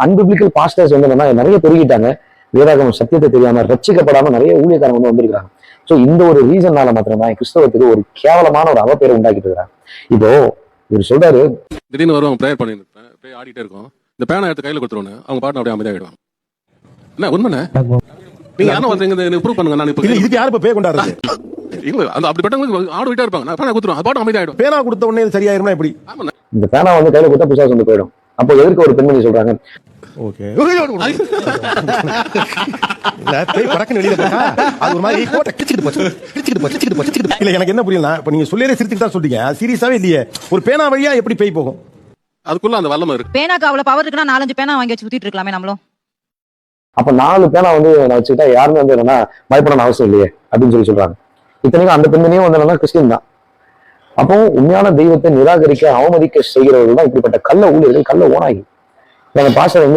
அன்பிபிளிக்கல் pastors வந்து என்னன்னா நிறைய பெருகிட்டாங்க. வேதாகம சத்தியத்தை தெரியாம ரட்சிக்கப்படாம நிறைய ஊழியக்காரங்க வந்து வந்திருக்காங்க. சோ இந்த ஒரு ரீசன்னால மாத்திரம்தான் கிறிஸ்தவத்துக்கு ஒரு கேவலமான ஒரு அவப்பேரை உண்டாக்கிட்டு இருக்கிறாங்க. இப்போ இவர் சொல்றாரு, திடீர்னு வரும் ப்ரேயர் பண்ணிட்டு இருப்பேன், ப்ரே ஆடிட்டே இருக்கும், இந்த பேனை எடுத்து கையில கொடுத்துருவோன்னு அவங்க பாட்டு அப்படியே அமைதியாகிடுவாங்க. என்ன உண்மைண்ணே? நீங்க யாரும் வந்து ப்ரூவ் பண்ணுங்க. நான் இப்ப இதுக்கு யாரு இப்ப பே கொண்டாடுறது? இல்ல அந்த அப்படிப்பட்டவங்க ஆடு விட்டா இருப்பாங்க. நான் பேனை கொடுத்துருவோம், அது பாட்டு அமைதியாகிடும். பேனா கொடுத்த உடனே சரியாயிருமா எப்படி? ஆமாண்ணே. இந்த பேனா வந்து கையில கொடுத்தா பிசாசு வந்து போயிடும். அப்போ எதுக்கு ஒரு பெண்மணி சொல்றாங்க, ஓகே இல்ல எனக்கு என்ன புரியல, இப்ப நீங்க சொல்லியே சிரிச்சுட்டு தான் சொல்றீங்க, சீரியஸாவே இல்லையே. ஒரு பேனா வழியா எப்படி பேய் போகும்? அதுக்குள்ள அந்த வல்லமை இருக்கு. பேனாக்கு அவ்வளவு பவர் இருக்குன்னா 4-5 பேனா வாங்கி வச்சு சுத்திட்டு இருக்கலாமே நம்மளும். அப்ப 4 பேனா வந்து நான் வச்சுக்கிட்டா யாருமே வந்து என்னன்னா பயப்படணும் அவசியம் இல்லையே அப்படின்னு சொல்றாங்க. இத்தனைக்கும் அந்த பெண்மணியும் வந்து என்னன்னா கிறிஸ்டின் தான். அப்போ உண்மையான தெய்வத்தை நிராகரிக்க அவமதிக்க செய்கிறவர்கள் தான் இப்படிப்பட்ட கள்ள ஊழியர்கள், கள்ள ஓனாகி. பாஸ்டர்